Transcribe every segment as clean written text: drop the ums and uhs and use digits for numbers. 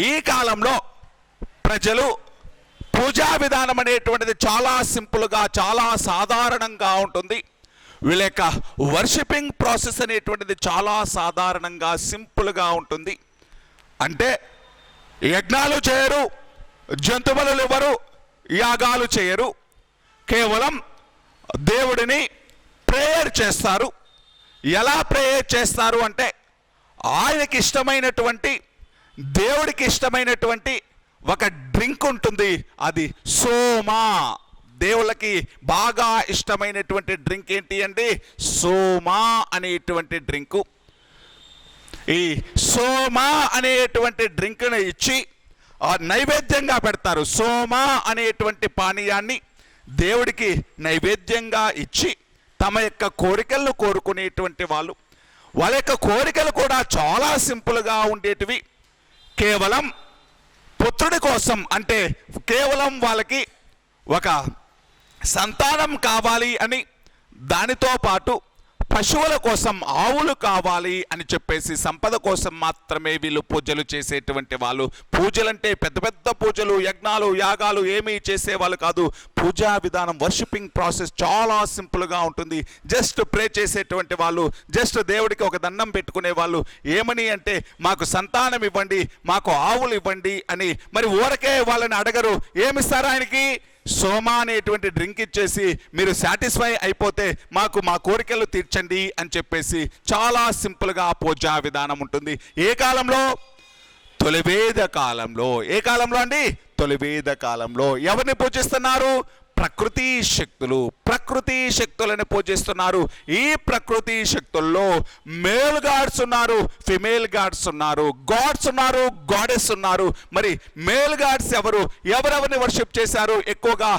ఈ కాలంలో ప్రజలు పూజా విధానం అనేటువంటిది చాలా సింపుల్గా, చాలా సాధారణంగా ఉంటుంది. వీళ్ళ యొక్క వర్షిపింగ్ ప్రాసెస్ అనేటువంటిది చాలా సాధారణంగా, సింపుల్గా ఉంటుంది. అంటే యజ్ఞాలు చేయరు, జంతువులు ఇవ్వరు, యాగాలు చేయరు. కేవలం దేవుడిని ప్రేయర్ చేస్తారు. ఎలా ప్రేయర్ చేస్తారు అంటే, ఆయనకి ఇష్టమైనటువంటి, దేవుడికి ఇష్టమైనటువంటి ఒక డ్రింక్ ఉంటుంది. అది సోమా. దేవుళ్ళకి బాగా ఇష్టమైనటువంటి డ్రింక్ ఏంటి అంటే సోమా అనేటువంటి డ్రింకు. ఈ సోమా అనేటువంటి డ్రింక్ను ఇచ్చి నైవేద్యంగా పెడతారు. సోమా అనేటువంటి పానీయాన్ని దేవుడికి నైవేద్యంగా ఇచ్చి తమ యొక్క కోరికలను కోరుకునేటువంటి వాళ్ళు. వాళ్ళ యొక్క కోరికలు కూడా చాలా సింపుల్గా ఉండేటివి. కేవలం పుత్రుడి కోసం, అంటే కేవలం వాళ్ళకి ఒక సంతానం కావాలి అని, దానితో పాటు పశువుల కోసం ఆవులు కావాలి అని చెప్పేసి సంపద కోసం మాత్రమే వీళ్ళు పూజలు చేసేటువంటి వాళ్ళు. పూజలంటే పెద్ద పెద్ద పూజలు, యజ్ఞాలు, యాగాలు ఏమీ చేసేవాళ్ళు కాదు. పూజా విధానం, వర్షిపింగ్ ప్రాసెస్ చాలా సింపుల్గా ఉంటుంది. జస్ట్ ప్రే చేసేటువంటి వాళ్ళు, జస్ట్ దేవుడికి ఒక దండం పెట్టుకునే వాళ్ళు. ఏమని అంటే మాకు సంతానం ఇవ్వండి, మాకు ఆవులు ఇవ్వండి అని. మరి ఊరకే వాళ్ళని అడగరు. ఏమిస్తారు ఆయనకి? సోమా అనేటువంటి డ్రింక్ ఇచ్చేసి మీరు సాటిస్ఫై అయిపోతే మాకు మా కోరికలు తీర్చండి అని చెప్పేసి చాలా సింపుల్గా పూజా విధానం ఉంటుంది. ఏ కాలంలో? తొలివేద కాలంలో. ఏ కాలంలో అండి? తొలివేద కాలంలో. ఎవరిని పూజిస్తున్నారు? ప్రకృతి శక్తులు. ప్రకృతి శక్తులను పూజిస్తున్నారు. ఈ ప్రకృతి శక్తుల్లో మేల్ గాడ్స్ ఉన్నారు, ఫిమేల్ గాడ్స్ ఉన్నారు, గాడ్స్ ఉన్నారు, గాడెస్ ఉన్నారు. మరి మేల్ గాడ్స్ ఎవరు? ఎవరెవరిని వర్షిప్ చేశారు ఎక్కువగా?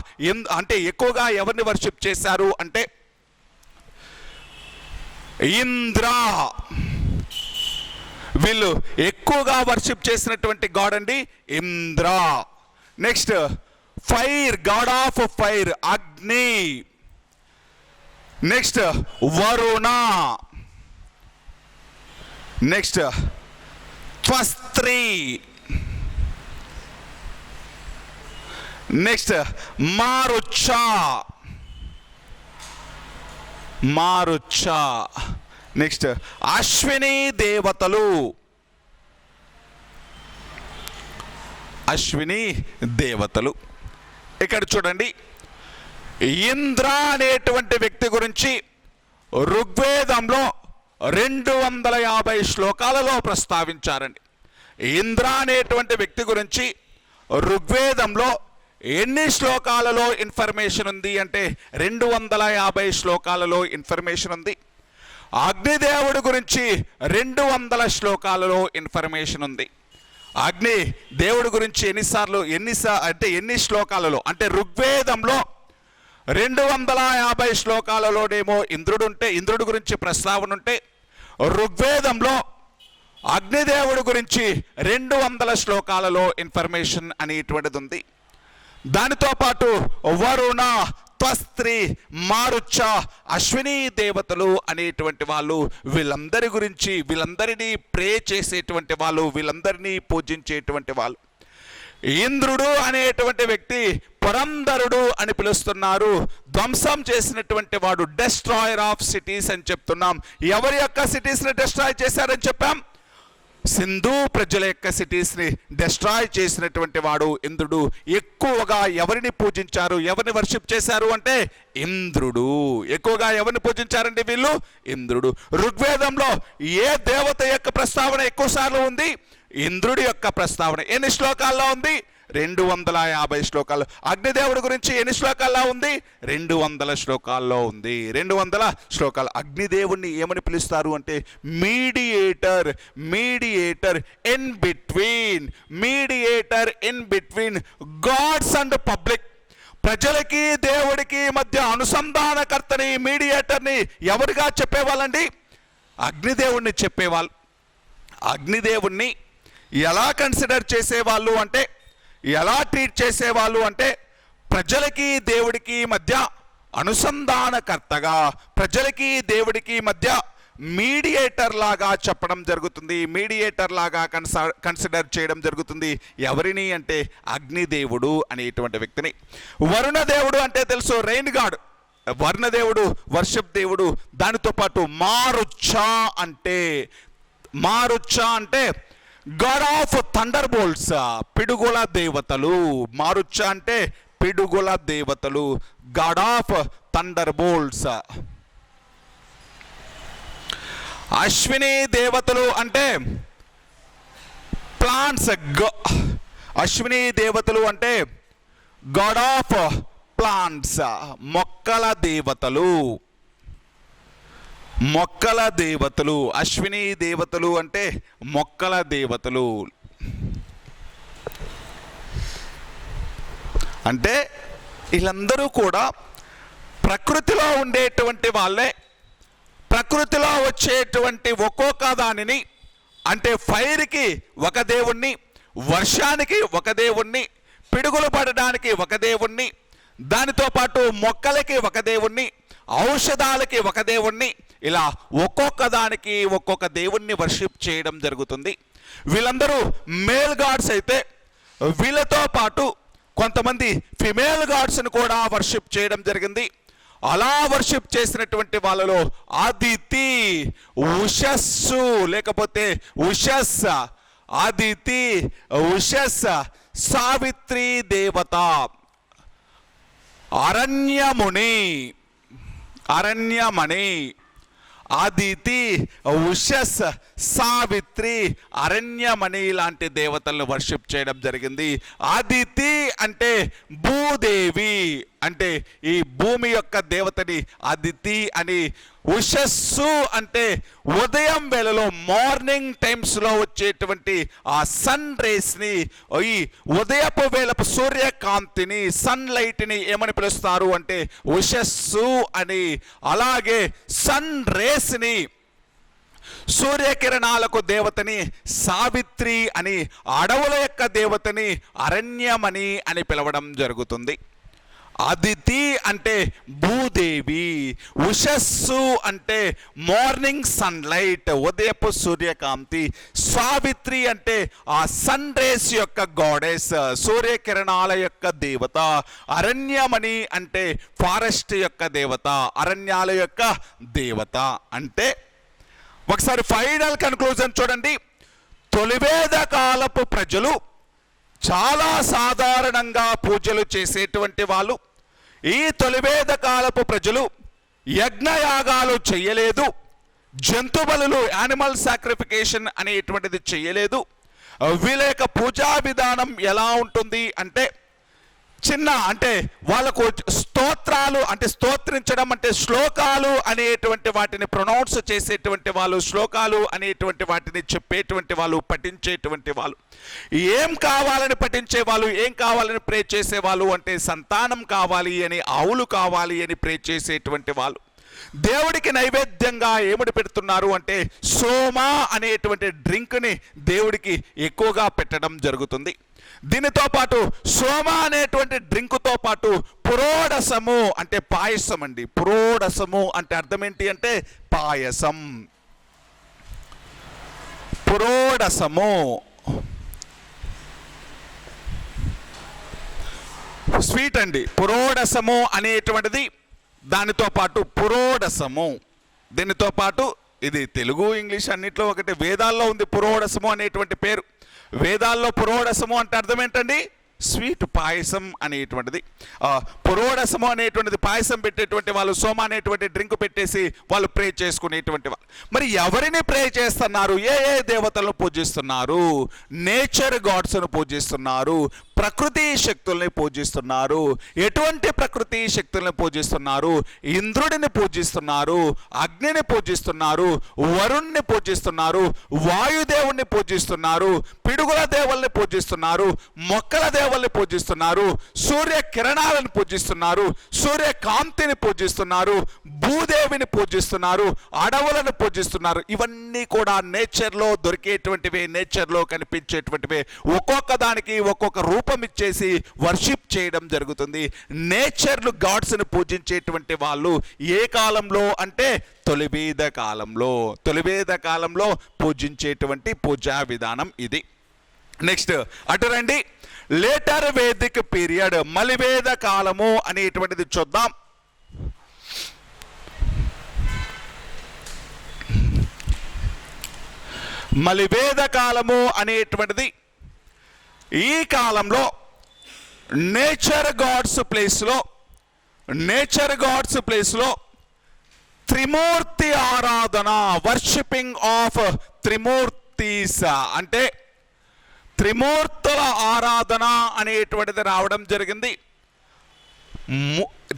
అంటే ఎక్కువగా ఎవరిని వర్షిప్ చేశారు అంటే ఇంద్ర. వీళ్ళు ఎక్కువగా వర్షిప్ చేసినటువంటి గాడ్ అండి Indra. Next fire, god of fire, Agni. Next Varuna. Next Tvashtri. Next మారుచ్చ. మారుచ్చ. నెక్స్ట్ అశ్విని దేవతలు. అశ్విని దేవతలు. ఇక్కడ చూడండి, ఇంద్ర అనేటువంటి వ్యక్తి గురించి ఋగ్వేదంలో 250 శ్లోకాలలో ప్రస్తావించారండి. ఇంద్ర అనేటువంటి వ్యక్తి గురించి ఋగ్వేదంలో ఎన్ని శ్లోకాలలో ఇన్ఫర్మేషన్ ఉంది అంటే 250 శ్లోకాలలో ఇన్ఫర్మేషన్ ఉంది. అగ్నిదేవుడి గురించి 200 శ్లోకాలలో ఇన్ఫర్మేషన్ ఉంది. అగ్ని దేవుడి గురించి ఎన్ని శ్లోకాలలో అంటే ఋగ్వేదంలో 250 శ్లోకాలలోనేమో ఇంద్రుడి గురించి ప్రస్తావన ఉంటే, ఋగ్వేదంలో అగ్నిదేవుడి గురించి 200 శ్లోకాలలో ఇన్ఫర్మేషన్ అనేటువంటిది ఉంది. దానితో పాటు వరుణ, త్వస్త్రీ, మారుచ్చ, అశ్విని దేవతలు అనేటువంటి వాళ్ళు, వీళ్ళందరి గురించి, వీళ్ళందరినీ ప్రే చేసేటువంటి వాళ్ళు, వీళ్ళందరినీ పూజించేటువంటి వాళ్ళు. ఇంద్రుడు అనేటువంటి వ్యక్తి పురంధరుడు అని పిలుస్తున్నారు. ధ్వంసం చేసినటువంటి వాడు, డెస్ట్రాయర్ ఆఫ్ సిటీస్ అని చెప్తున్నాం. ఎవరి యొక్క సిటీస్ని డెస్ట్రాయ్ చేశారని చెప్పాం? సింధు ప్రజల యొక్క సిటీస్ని డెస్ట్రాయ్ చేసినటువంటి వాడు ఇంద్రుడు. ఎక్కువగా ఎవరిని పూజించారు, ఎవరిని వర్షిప్ చేశారు అంటే ఇంద్రుడు. ఎక్కువగా ఎవరిని పూజించారండి వీళ్ళు? ఇంద్రుడు. ఋగ్వేదంలో ఏ దేవత యొక్క ప్రస్తావన ఎక్కువ సార్లు ఉంది? ఇంద్రుడి యొక్క ప్రస్తావన. ఎన్ని శ్లోకాల్లో ఉంది? 250 శ్లోకాలు. అగ్నిదేవుడి గురించి ఎన్ని శ్లోకాల్లో ఉంది? 200 శ్లోకాల్లో ఉంది. 200 శ్లోకాలు. అగ్నిదేవుడిని ఏమని పిలుస్తారు అంటే mediator. Mediator in between, mediator in between gods and public. ప్రజలకి దేవుడికి మధ్య అనుసంధానకర్తని, మీడియేటర్ని ఎవరిగా చెప్పేవాళ్ళండి? అగ్నిదేవుడిని చెప్పేవాళ్ళు. అగ్నిదేవుణ్ణి ఎలా కన్సిడర్ చేసేవాళ్ళు అంటే, ఎలా ట్రీట్ చేసేవాళ్ళు అంటే, ప్రజలకి దేవుడికి మధ్య అనుసంధానకర్తగా, ప్రజలకి దేవుడికి మధ్య మీడియేటర్ లాగా చెప్పడం జరుగుతుంది, మీడియేటర్ లాగా కన్సిడర్ చేయడం జరుగుతుంది. ఎవరిని అంటే అగ్నిదేవుడు అనేటువంటి వ్యక్తిని. వరుణ దేవుడు అంటే తెలుసు, రెయిన్ గాడ్. వర్ణదేవుడు వర్షప్ దేవుడు. దానితో పాటు మారుచ్చా అంటే గాడ్ ఆఫ్ థండర్ బోల్ట్స్, పిడుగుల దేవతలు. మారుచ్చా అంటే పిడుగుల దేవతలు, God of thunder bolts. Ashwini దేవతలు అంటే ప్లాంట్స్. అశ్విని దేవతలు అంటే గాడ్ ఆఫ్ ప్లాంట్స్, మొక్కల దేవతలు. మొక్కల దేవతలు. అశ్విని దేవతలు అంటే మొక్కల దేవతలు. అంటే వీళ్ళందరూ కూడా ప్రకృతిలో ఉండేటువంటి వాళ్ళే. ప్రకృతిలో వచ్చేటువంటి ఒక్కొక్క దానిని, అంటే ఫైర్కి ఒక దేవుణ్ణి, వర్షానికి ఒక దేవుణ్ణి, పిడుగులు పడడానికి ఒక దేవుణ్ణి, దానితో పాటు మొక్కలకి ఒక దేవుణ్ణి, ఔషధాలకి ఒక దేవుణ్ణి, ఇలా ఒక్కొక్క దానికి ఒక్కొక్క దేవుణ్ణి వర్షిప్ చేయడం జరుగుతుంది. వీళ్ళందరూ మేల్ గాడ్స్ అయితే, వీళ్ళతో పాటు కొంతమంది ఫిమేల్ గాడ్స్ని కూడా వర్షిప్ చేయడం జరిగింది. అలా వర్షిప్ చేసినటువంటి వాళ్ళలో అదితి, ఉషస్సు, లేకపోతే ఉషస్, అదితి, ఉషస్, సావిత్రి దేవత, అరణ్యమణి, అదితి, ఉషస్, సావిత్రి, అరణ్యమణి లాంటి దేవతలను వర్షిప్ చేయడం జరిగింది. అదితి అంటే భూదేవి, అంటే ఈ భూమి యొక్క దేవతని అదితి అని. ఉషస్సు అంటే ఉదయం వేళలో, మార్నింగ్ టైమ్స్లో వచ్చేటువంటి ఆ సన్ రేస్ని, ఈ ఉదయపు వేళపు సూర్యకాంతిని, సన్ లైట్ని ఏమని పిలుస్తారు అంటే ఉషస్సు అని. అలాగే సన్ రేస్ని, సూర్యకిరణాలకు దేవతని సావిత్రి అని, అడవుల యొక్క దేవతని అరణ్యమణి అని పిలవడం జరుగుతుంది. అదితి అంటే భూదేవి, ఉషస్సు అంటే మార్నింగ్ సన్లైట్, ఉదయపు సూర్యకాంతి, సావిత్రి అంటే ఆ సన్ రేస్ యొక్క గాడెస్, సూర్యకిరణాల యొక్క దేవత, అరణ్యమణి అంటే ఫారెస్ట్ యొక్క దేవత, అరణ్యాల యొక్క దేవత. అంటే ఒకసారి ఫైనల్ కన్క్లూజన్ చూడండి. తొలివేద కాలపు ప్రజలు చాలా సాధారణంగా పూజలు చేసేటువంటి వాళ్ళు. ఈ తొలివేద కాలపు ప్రజలు యజ్ఞయాగాలు చేయలేదు, జంతు బలులు, యానిమల్ సాక్రిఫికేషన్ అనేటువంటిది చేయలేదు. వీళ్ళ యొక్క పూజా విధానం ఎలా ఉంటుంది అంటే అంటే వాళ్ళకు స్తోత్రాలు, అంటే స్తోత్రించడం అంటే శ్లోకాలు అనేటువంటి వాటిని ప్రొనౌన్స్ చేసేటువంటి వాళ్ళు, శ్లోకాలు అనేటువంటి వాటిని చెప్పేటువంటి వాళ్ళు, పఠించేటువంటి వాళ్ళు. ఏం కావాలని పఠించేవాళ్ళు, ఏం కావాలని ప్రే చేసేవాళ్ళు అంటే సంతానం కావాలి అని, ఆవులు కావాలి అని ప్రే చేసేటువంటి వాళ్ళు. దేవుడికి నైవేద్యంగా ఏమిటి పెడుతున్నారు అంటే సోమ అనేటువంటి డ్రింక్ని దేవుడికి ఎక్కువగా పెట్టడం జరుగుతుంది. దీనితో పాటు సోమ అనేటువంటి డ్రింకుతో పాటు పురోడసము అంటే పాయసం అండి. పురోడసము అంటే అర్థం ఏంటి అంటే పాయసం. పురోడసము స్వీట్ అండి. పురోడసము అనేటువంటిది, దానితో పాటు పురోడసము, దీనితో పాటు ఇది తెలుగు ఇంగ్లీష్ అన్నిట్లో ఒకటి. వేదాల్లో ఉంది పురోడసము అనేటువంటి పేరు. వేదాల్లో పురోడసము అంటే అర్థం ఏంటండి? స్వీట్ పాయసం అనేటువంటిది. పురోడసము అనేటువంటిది పాయసం పెట్టేటువంటి వాళ్ళు, సోమ అనేటువంటి డ్రింక్ పెట్టేసి వాళ్ళు ప్రే చేసుకునేటువంటి వాళ్ళు. మరి ఎవరిని ప్రే చేస్తున్నారు? ఏ ఏ దేవతలను పూజిస్తున్నారు? నేచర్ గాడ్స్ను పూజిస్తున్నారు, ప్రకృతి శక్తుల్ని పూజిస్తున్నారు. ఎటువంటి ప్రకృతి శక్తుల్ని పూజిస్తున్నారు? ఇంద్రుడిని పూజిస్తున్నారు, అగ్నిని పూజిస్తున్నారు, వరుణ్ణి పూజిస్తున్నారు, వాయుదేవుణ్ణి పూజిస్తున్నారు, పిడుగుల దేవుల్ని పూజిస్తున్నారు, మొక్కల దేవుల్ని దేవతల్ని పూజిస్తున్నారు, సూర్య కిరణాలను పూజిస్తున్నారు, సూర్యకాంతిని పూజిస్తున్నారు, భూదేవిని పూజిస్తున్నారు, అడవులను పూజిస్తున్నారు. ఇవన్నీ కూడా నేచర్లో దొరికేటువంటివి, నేచర్లో కనిపించేటువంటివి. ఒక్కొక్క దానికి ఒక్కొక్క రూపం ఇచ్చేసి వర్షిప్ చేయడం జరుగుతుంది. నేచర్లు గాడ్స్ని పూజించేటువంటి వాళ్ళు ఏ కాలంలో అంటే తొలివేద కాలంలో పూజించేటువంటి పూజా విధానం ఇది. నెక్స్ట్ అటు రండి, లేటర్ వేదిక్ పీరియడ్, మలివేద కాలము అనేటువంటిది చూద్దాం. మలివేద కాలము అనేటువంటిది ఈ కాలంలో నేచర్ గాడ్స్ ప్లేస్లో త్రిమూర్తి ఆరాధన, వర్షిపింగ్ ఆఫ్ త్రిమూర్తిస్, అంటే త్రిమూర్తుల ఆరాధన అనేటువంటిది రావడం జరిగింది.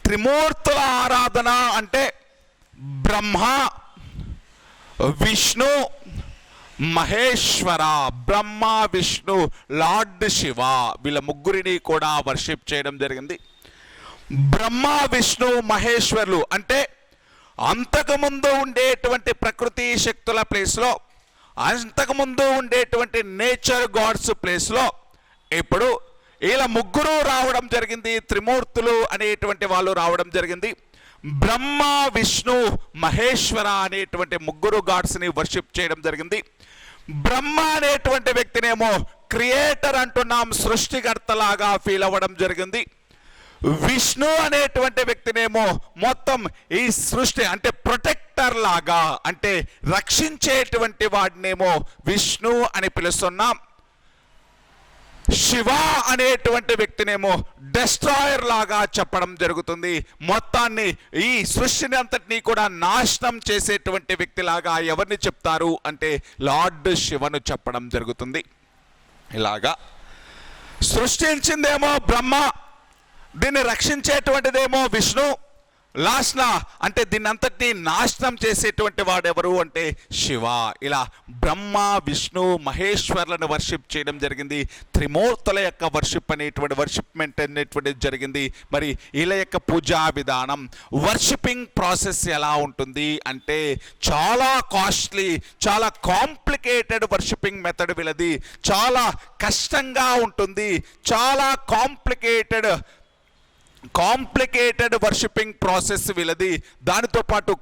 త్రిమూర్తుల ఆరాధన అంటే బ్రహ్మ, విష్ణు, మహేశ్వర. బ్రహ్మ, విష్ణు, లార్డ్ శివ, వీళ్ళ ముగ్గురిని కూడా వర్షిప్ చేయడం జరిగింది. బ్రహ్మ, విష్ణు, మహేశ్వరులు అంటే అంతకుముందు ఉండేటువంటి ప్రకృతి శక్తుల ప్లేస్లో, అంతకుముందు ఉండేటువంటి నేచర్ గాడ్స్ ప్లేస్లో ఇప్పుడు ఇలా ముగ్గురు రావడం జరిగింది. త్రిమూర్తులు అనేటువంటి వాళ్ళు రావడం జరిగింది. బ్రహ్మ, విష్ణు, మహేశ్వర అనేటువంటి ముగ్గురు గాడ్స్ని వర్షిప్ చేయడం జరిగింది. బ్రహ్మ అనేటువంటి వ్యక్తినేమో క్రియేటర్ అంటున్నాం, సృష్టికర్తలాగా ఫీల్ అవ్వడం జరిగింది. విష్ణు అనేటువంటి వ్యక్తినేమో మొత్తం ఈ సృష్టి అంటే ప్రొటెక్టర్ లాగా, అంటే రక్షించేటువంటి వాడినేమో విష్ణు అని పిలుస్తున్నాం. శివ అనేటువంటి వ్యక్తినేమో డెస్ట్రాయర్ లాగా చెప్పడం జరుగుతుంది. మొత్తాన్ని ఈ సృష్టిని అంతటినీ కూడా నాశనం చేసేటువంటి వ్యక్తిలాగా ఎవరిని చెప్తారు అంటే లార్డ్ శివను చెప్పడం జరుగుతుంది. ఇలాగా సృష్టించిందేమో బ్రహ్మ, దీన్ని రక్షించేటువంటిదేమో విష్ణు, లాస్ట్లా అంటే దీన్ని అంతటినీ నాశనం చేసేటువంటి వాడెవరు అంటే శివ. ఇలా బ్రహ్మ, విష్ణు, మహేశ్వర్లను వర్షిప్ చేయడం జరిగింది. త్రిమూర్తుల యొక్క వర్షిప్ వర్షిప్మెంట్ అనేటువంటిది జరిగింది. మరి వీళ్ళ యొక్క పూజా విధానం, వర్షిపింగ్ ప్రాసెస్ ఎలా ఉంటుంది అంటే చాలా కాస్ట్లీ, చాలా కాంప్లికేటెడ్ వర్షిపింగ్ మెథడ్ వీళ్ళది. చాలా కష్టంగా ఉంటుంది, చాలా కాంప్లికేటెడ్ వర్షిపింగ్ ప్రాసెస్ వీళ్ళది. దానితో పాటు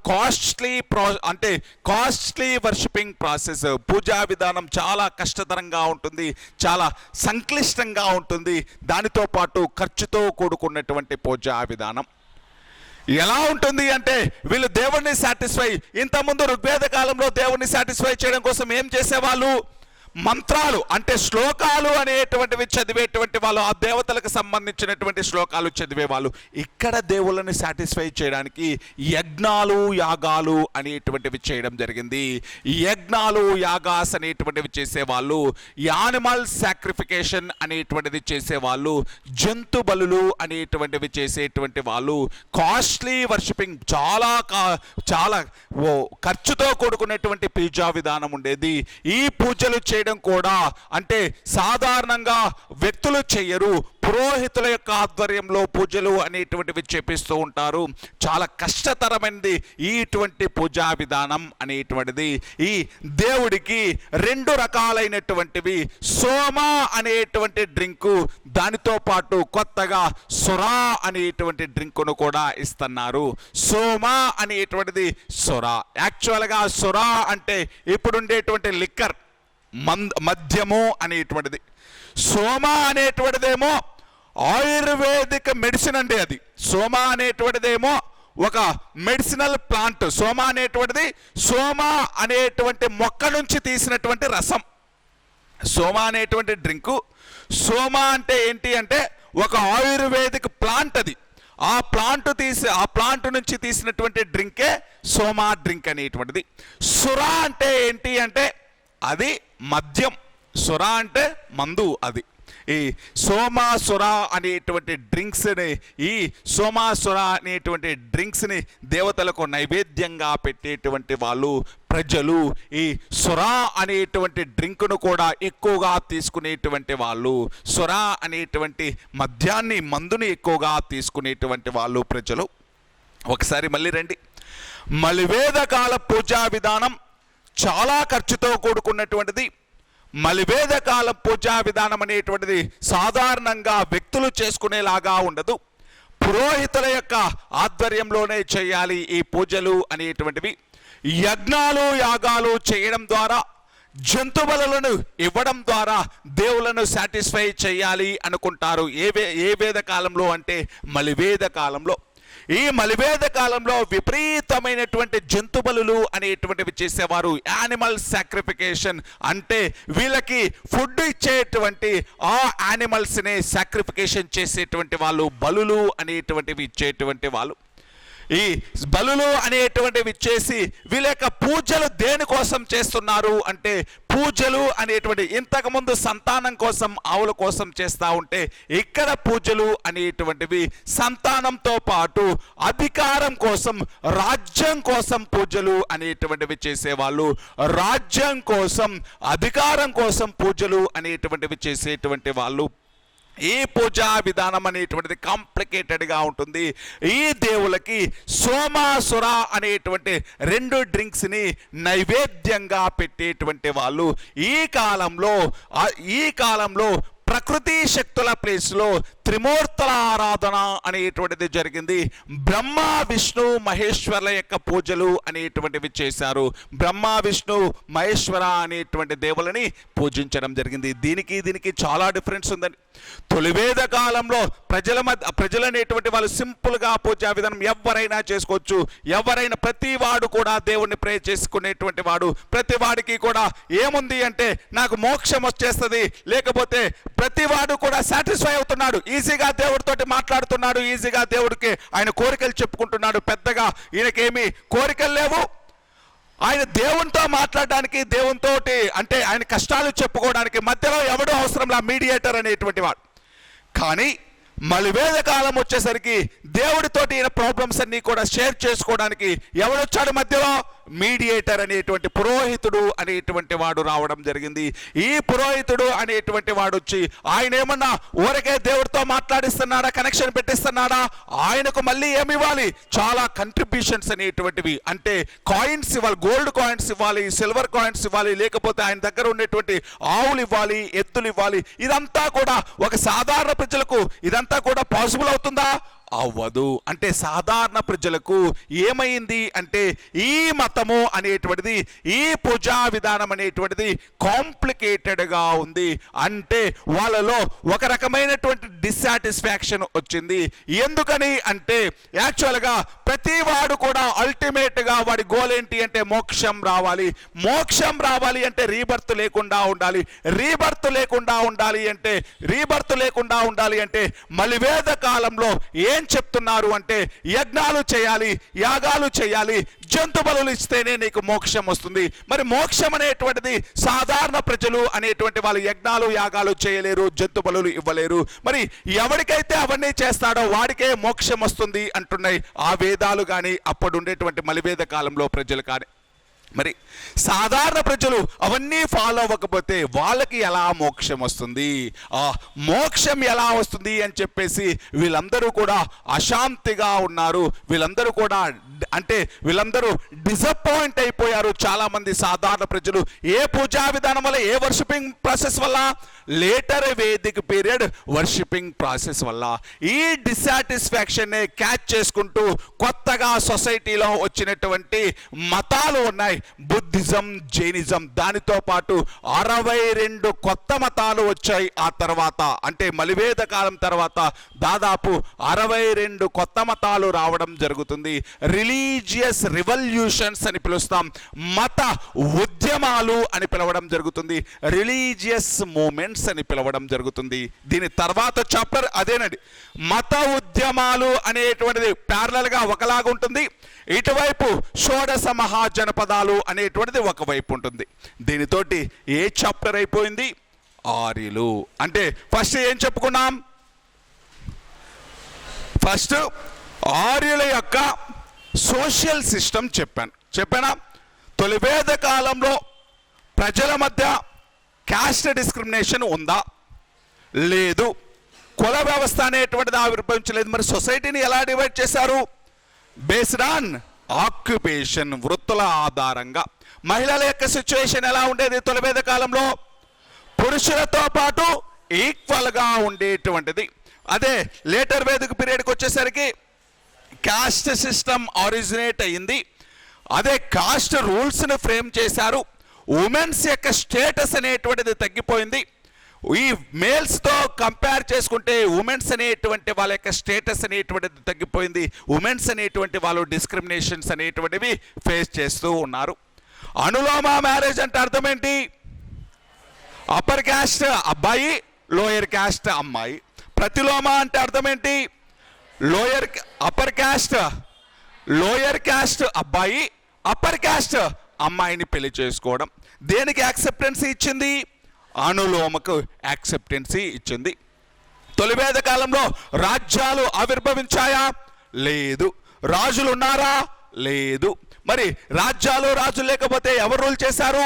కాస్ట్లీ వర్షిపింగ్ ప్రాసెస్, పూజా విధానం చాలా కష్టతరంగా ఉంటుంది, చాలా సంక్లిష్టంగా ఉంటుంది. దానితో పాటు ఖర్చుతో కూడుకున్నటువంటి పూజా విధానం ఎలా ఉంటుంది అంటే వీళ్ళు దేవుణ్ణి సాటిస్ఫై, ఇంతకుముందు ఋగ్వేద కాలంలో దేవుణ్ణి సాటిస్ఫై చేయడం కోసం ఏం చేసేవాళ్ళు, మంత్రాలు అంటే శ్లోకాలు అనేటువంటివి చదివేటువంటి వాళ్ళు, ఆ దేవతలకు సంబంధించినటువంటి శ్లోకాలు చదివేవాళ్ళు. ఇక్కడ దేవుళ్ళని సాటిస్ఫై చేయడానికి యజ్ఞాలు, యాగాలు అనేటువంటివి చేయడం జరిగింది. యజ్ఞాలు, యాగాస్ అనేటువంటివి చేసేవాళ్ళు, యానిమల్ సాక్రిఫికేషన్ అనేటువంటిది చేసేవాళ్ళు, జంతు బలులు అనేటువంటివి చేసేటువంటి వాళ్ళు. కాస్ట్లీ వర్షిపింగ్, చాలా ఖర్చుతో కూడుకున్నటువంటి పూజా విధానం ఉండేది. ఈ పూజలు చేయడం కూడా అంటే సాధారణంగా వ్యక్తులు చేయరు, పురోహితుల యొక్క ఆధ్వర్యంలో పూజలు అనేటువంటివి చేపిస్తూ ఉంటారు. చాలా కష్టతరమైనది ఇటువంటి పూజా విధానం అనేటువంటిది. ఈ దేవుడికి 2 రకాలైనటువంటివి, సోమ అనేటువంటి డ్రింకు, దానితో పాటు కొత్తగా సురా అనేటువంటి డ్రింకును కూడా ఇస్తున్నారు. సోమ అనేటువంటిది సురా, యాక్చువల్గా సురా అంటే ఇప్పుడుండేటువంటి లిక్కర్, మద్యము అనేటువంటిది. సోమ అనేటువంటిదేమో ఆయుర్వేదిక్ మెడిసిన్ అండి. అది సోమ అనేటువంటిదేమో ఒక మెడిసినల్ ప్లాంట్. సోమ అనేటువంటి మొక్క నుంచి తీసినటువంటి రసం. సోమ అనేటువంటి డ్రింకు, సోమ అంటే ఏంటి అంటే ఒక ఆయుర్వేదిక్ ప్లాంట్. అది ఆ ప్లాంట్ నుంచి తీసినటువంటి డ్రింకే సోమా డ్రింక్ అనేటువంటిది. సురా అంటే ఏంటి అంటే అది మద్యం. సురా అంటే మందు. అది ఈ సోమాసుర అనేటువంటి డ్రింక్స్ని, ఈ సోమాసుర అనేటువంటి డ్రింక్స్ని దేవతలకు నైవేద్యంగా పెట్టేటువంటి వాళ్ళు ప్రజలు. ఈ సురా అనేటువంటి డ్రింక్ను కూడా ఎక్కువగా తీసుకునేటువంటి వాళ్ళు, సురా అనేటువంటి మద్యాన్ని, మందుని ఎక్కువగా తీసుకునేటువంటి వాళ్ళు ప్రజలు. ఒకసారి మళ్ళీ రండి. మలివేదకాల పూజా విధానం చాలా ఖర్చుతో కూడుకున్నటువంటిది. మలివేదకాల పూజా విధానం అనేటువంటిది సాధారణంగా వ్యక్తులు చేసుకునేలాగా ఉండదు. పురోహితుల యొక్క ఆధ్వర్యంలోనే చేయాలి ఈ పూజలు అనేటువంటివి. యజ్ఞాలు యాగాలు చేయడం ద్వారా, జంతుబలులను ఇవ్వడం ద్వారా దేవులను సాటిస్ఫై చేయాలి అనుకుంటారు. ఏ వేద కాలంలో అంటే మలివేద కాలంలో. ఈ మలివేద కాలంలో విపరీతమైనటువంటి జంతుబలులు అనేటువంటివి చేసేవారు. యానిమల్ సాక్రిఫికేషన్ అంటే వీళ్ళకి ఫుడ్ ఇచ్చేటువంటి ఆ యానిమల్స్ని సాక్రిఫికేషన్ చేసేటువంటి వాళ్ళు, బలులు అనేటువంటివి ఇచ్చేటువంటి వాళ్ళు. ఈ బలులు అనేటువంటివి చేసి వీళ్ళ యొక్క పూజలు దేనికోసం చేస్తున్నారు అంటే, పూజలు అనేటువంటి ఇంతకుముందు సంతానం కోసం, ఆవుల కోసం చేస్తూ ఉంటే, ఇక్కడ పూజలు అనేటువంటివి సంతానంతో పాటు అధికారం కోసం, రాజ్యం కోసం పూజలు అనేటువంటివి చేసేవాళ్ళు. రాజ్యం కోసం, అధికారం కోసం పూజలు అనేటువంటివి చేసేటువంటి వాళ్ళు. ఈ పూజా విధానం అనేటువంటిది కాంప్లికేటెడ్గా ఉంటుంది. ఈ దేవులకి సోమాసుర అనేటువంటి 2 డ్రింక్స్ని నైవేద్యంగా పెట్టేటువంటి వాళ్ళు. ఈ కాలంలో ప్రకృతి శక్తుల ప్లేస్లో త్రిమూర్తుల ఆరాధన అనేటువంటిది జరిగింది. బ్రహ్మ విష్ణు మహేశ్వరుల యొక్క పూజలు అనేటువంటివి చేశారు. బ్రహ్మ విష్ణు మహేశ్వర అనేటువంటి దేవులని పూజించడం జరిగింది. దీనికి చాలా డిఫరెన్స్ ఉందండి. తొలివేద కాలంలో ప్రజలు అనేటువంటి వాళ్ళు సింపుల్గా పూజా విధానం ఎవరైనా చేసుకోవచ్చు. ఎవరైనా, ప్రతివాడు కూడా దేవుణ్ణి ప్రే చేసుకునేటువంటి వాడు. ప్రతి వాడికి కూడా ఏముంది అంటే, నాకు మోక్షం వచ్చేస్తుంది, లేకపోతే ప్రతివాడు కూడా సాటిస్ఫై అవుతున్నాడు, ఈజీగా దేవుడితోటి మాట్లాడుతున్నాడు, ఈజీగా దేవుడికి ఆయన కోరికలు చెప్పుకుంటున్నాడు. పెద్దగా ఈయనకేమీ కోరికలు లేవు. ఆయన దేవునితో మాట్లాడడానికి, దేవునితోటి అంటే ఆయన కష్టాలు చెప్పుకోవడానికి మధ్యలో ఎవడో అవసరంలా మీడియేటర్ అనేటువంటి వాడు. కానీ మలివేద కాలం వచ్చేసరికి దేవుడితోటి ఈయన ప్రాబ్లమ్స్ అన్నీ కూడా షేర్ చేసుకోవడానికి ఎవడొచ్చాడు మధ్యలో? మీడియేటర్ అనేటువంటి పురోహితుడు అనేటువంటి వాడు రావడం జరిగింది. ఈ పురోహితుడు అనేటువంటి వాడు వచ్చి ఆయన ఏమన్నా ఊరకే దేవుడితో మాట్లాడిస్తున్నాడా, కనెక్షన్ పెట్టిస్తున్నాడా? ఆయనకు మళ్ళీ ఏమి ఇవ్వాలి? చాలా కంట్రిబ్యూషన్స్ అనేటువంటివి, అంటే కాయిన్స్ ఇవ్వాలి, గోల్డ్ కాయిన్స్ ఇవ్వాలి, సిల్వర్ కాయిన్స్ ఇవ్వాలి, లేకపోతే ఆయన దగ్గర ఉన్నటువంటి ఆవులు ఇవ్వాలి, ఎద్దులు ఇవ్వాలి. ఇదంతా కూడా ఒక సాధారణ ప్రజలకు ఇదంతా కూడా పాసిబుల్ అవుతుందా? అవ్వదు. అంటే సాధారణ ప్రజలకు ఏమైంది అంటే, ఈ మతము అనేటువంటిది, ఈ పూజా విధానం అనేటువంటిది కాంప్లికేటెడ్గా ఉంది. అంటే వాళ్ళలో ఒక రకమైనటువంటి డిస్సాటిస్ఫాక్షన్ వచ్చింది. ఎందుకని అంటే, యాక్చువల్గా ప్రతివాడు కూడా అల్టిమేట్గా వాడి గోల్ ఏంటి అంటే మోక్షం రావాలి. మోక్షం రావాలి అంటే రీబర్త్ లేకుండా ఉండాలి. రీబర్త్ లేకుండా ఉండాలి అంటే మలివేద కాలంలో ఏం చెప్తున్నారు అంటే, యజ్ఞాలు చేయాలి, యాగాలు చేయాలి, జంతు బలులు ఇస్తేనే నీకు మోక్షం వస్తుంది. మరి మోక్షం అనేటువంటిది సాధారణ ప్రజలు అనేటువంటి వాళ్ళు యజ్ఞాలు యాగాలు చేయలేరు, జంతు బలులు ఇవ్వలేరు. మరి ఎవరికైతే అవన్నీ చేస్తాడో వాడికే మోక్షం వస్తుంది అంటున్నాయి ఆ వేదాలు కానీ, అప్పుడు ఉండేటువంటి మలివేద కాలంలో ప్రజలు కానీ. మరి సాధారణ ప్రజలు అవన్నీ ఫాలో అవ్వకపోతే వాళ్ళకి ఎలా మోక్షం వస్తుంది? ఆ మోక్షం ఎలా వస్తుంది అని చెప్పేసి వీళ్ళందరూ కూడా అశాంతిగా ఉన్నారు. వీళ్ళందరూ డిసప్పాయింట్ అయిపోయారు. చాలా మంది సాధారణ ప్రజలు ఏ పూజా విధానం వల్ల, ఏ వర్షిపింగ్ ప్రాసెస్ వల్ల? Later Vedic period worshipping process వల్ల. ఈ డిస్సాటిస్ఫాక్షన్ క్యాచ్ చేసుకుంటూ కొత్తగా సొసైటీలో వచ్చినటువంటి మతాలు ఉన్నాయి, బుద్ధిజం, జైనిజం. దానితో పాటు 62 కొత్త మతాలు వచ్చాయి ఆ తర్వాత. అంటే మలివేద కాలం తర్వాత దాదాపు 62 కొత్త మతాలు రావడం జరుగుతుంది. రిలీజియస్ రివల్యూషన్స్ అని పిలుస్తాం, మత ఉద్యమాలు అని పిలవడం జరుగుతుంది, రిలీజియస్ మూమెంట్స్ అని పిలవడం జరుగుతుంది. దీని తర్వాత చాప్టర్ అదేనండి. మత ఉద్యమాలు అనేటువంటిది ప్యారలల్ గా ఒకలాగా ఉంటుంది, ఇటువైపు షోడశ మహాజనపదాలు అనేటువంటిది ఒకవైపు ఉంటుంది. దీనితోటి ఏ చాప్టర్ అయిపోయింది? ఆర్యులు. అంటే ఫస్ట్ ఏం చెప్పుకున్నాం? ఫస్ట్ ఆర్యుల యొక్క సోషల్ సిస్టమ్ చెప్పానా? తొలివేద కాలంలో ప్రజల మధ్య క్యాస్ట్ డిస్క్రిమినేషన్ ఉందా? లేదు. కుల వ్యవస్థ అనేటువంటిది ఆవిర్భవించలేదు. మరి సొసైటీని ఎలా డివైడ్ చేశారు? బేస్డ్ ఆన్ ఆక్యుపేషన్, వృత్తుల ఆధారంగా. మహిళల యొక్క సిచ్యువేషన్ ఎలా ఉండేది తొలివేద కాలంలో? పురుషులతో పాటు ఈక్వల్గా ఉండేటువంటిది. అదే లేటర్ వేదిక పీరియడ్కి వచ్చేసరికి కాస్ట్ సిస్టమ్ ఆరిజినేట్ అయింది. అదే కాస్ట్ రూల్స్ని ఫ్రేమ్ చేశారు. ఉమెన్స్ యొక్క స్టేటస్ అనేటువంటిది తగ్గిపోయింది. ఈ మేల్స్తో కంపేర్ చేసుకుంటే ఉమెన్స్ అనేటువంటి వాళ్ళ యొక్క స్టేటస్ అనేటువంటిది తగ్గిపోయింది. ఉమెన్స్ అనేటువంటి వాళ్ళు డిస్క్రిమినేషన్స్ అనేటువంటివి ఫేస్ చేస్తూ ఉన్నారు. అనులోమ మ్యారేజ్ అంటే అర్థం ఏంటి? అప్పర్ క్యాస్ట్ అబ్బాయి, లోయర్ క్యాస్ట్ అమ్మాయి. ప్రతిలోమ అంటే అర్థం ఏంటి? అప్పర్ క్యాస్ట్ లోయర్ క్యాస్ట్ అబ్బాయి, అప్పర్ క్యాస్ట్ అమ్మాయిని పెళ్లి చేసుకోవడం. దేనికి యాక్సెప్టెన్సీ ఇచ్చింది? అనులోమకు యాక్సెప్టెన్సీ ఇచ్చింది. తొలివేద కాలంలో రాజ్యాలు ఆవిర్భవించాయా? లేదు. రాజులు ఉన్నారా? లేదు. మరి రాజులు లేకపోతే ఎవరు రూల్ చేశారు?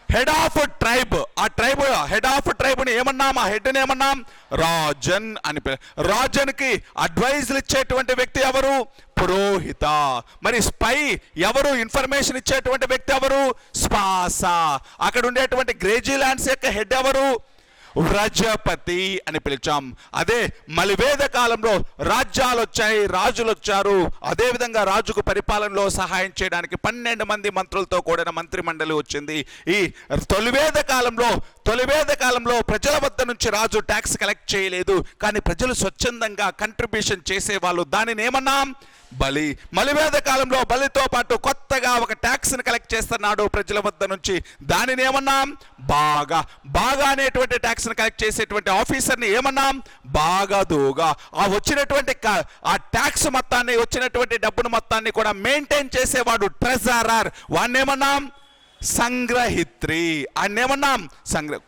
Head of tribe. ఆ ట్రైబ్ హెడ్ ఆఫ్ ట్రైబ్ని ఏమన్నాం? ఆ హెడ్ని ఏమన్నాం? రాజన్ అని. రాజన్కి అడ్వైజ్లు ఇచ్చేటువంటి వ్యక్తి ఎవరు? పురోహిత. మరి స్పై ఎవరు? ఇన్ఫర్మేషన్ ఇచ్చేటువంటి వ్యక్తి ఎవరు? స్పాస. అక్కడ ఉండేటువంటి గ్రేజీ ల్యాండ్స్ యొక్క హెడ్ ఎవరు? వ్రజపతి అని పిలిచాం. అదే మలివేద కాలంలో రాజ్యాలు వచ్చాయి, రాజులు వచ్చారు. అదేవిధంగా రాజుకు పరిపాలనలో సహాయం చేయడానికి 12 మంది మంత్రులతో కూడిన మంత్రి మండలి వచ్చింది. ఈ తొలివేద కాలంలో ప్రజల వద్ద నుంచి రాజు ట్యాక్స్ కలెక్ట్ చేయలేదు, కానీ ప్రజలు స్వచ్ఛందంగా కంట్రిబ్యూషన్ చేసేవాళ్ళు. దానిని ఏమన్నాం? బలి. మలివేద కాలంలో బలితో పాటు కొత్తగా ఒక ట్యాక్స్ని కలెక్ట్ చేస్తున్నాడు ప్రజల వద్ద నుంచి. దానిని ఏమన్నాం? బాగా అనేటువంటి ట్యాక్స్ని కలెక్ట్ చేసేటువంటి ఆఫీసర్ని ఏమన్నాం? బాగాదోగా. ఆ వచ్చినటువంటి ఆ ట్యాక్స్ మొత్తాన్ని, వచ్చినటువంటి డబ్బును మొత్తాన్ని కూడా మెయింటైన్ చేసేవాడు ట్రెజరర్. వాడిని ఏమన్నాం? సంగ్రహిత్రి. అన్నేమన్నాం?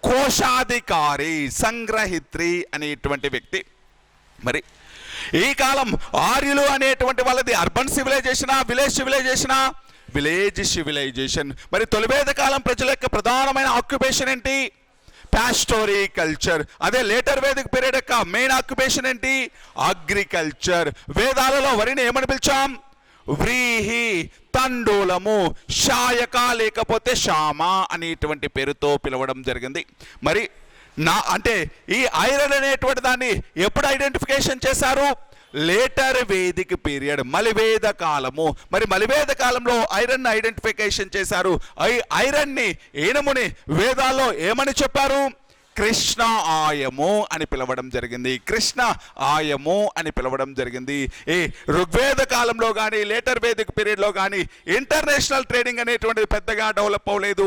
కోశాధికారి, సంగ్రహిత్రి అనేటువంటి వ్యక్తి. మరి ఈ కాలం ఆర్యులు అనేటువంటి వాళ్ళది అర్బన్ సివిలైజేషనా, విలేజ్ సివిలైజేషన్. మరి తొలివేద కాలం ప్రజల యొక్క ప్రధానమైన ఆక్యుపేషన్ ఏంటి? పాస్టోరీ కల్చర్. అదే లేటర్ వేదిక పీరియడ్ యొక్క మెయిన్ ఆక్యుపేషన్ ఏంటి? అగ్రికల్చర్. వేదాలలో వరిని ఏమని పిలిచాం? వ్రీహి, తండూలము, శాయక లేకపోతే శామ అనేటువంటి పేరుతో పిలవడం జరిగింది. మరి అంటే ఈ ఐరన్ అనేటువంటి దాన్ని ఎప్పుడు ఐడెంటిఫికేషన్ చేశారు? లేటర్ వేదిక పీరియడ్, మలివేద కాలము. మరి మలివేద కాలంలో ఐరన్ ఐడెంటిఫికేషన్ చేశారు. ఐరన్ని, ఇనుముని వేదాల్లో ఏమని చెప్పారు? కృష్ణ ఆయము అని పిలవడం జరిగింది. కృష్ణ ఆయము అని పిలవడం జరిగింది. ఈ ఋగ్వేద కాలంలో కానీ లేటర్ వేదిక పీరియడ్లో కానీ ఇంటర్నేషనల్ ట్రేడింగ్ అనేటువంటిది పెద్దగా డెవలప్ అవ్వలేదు.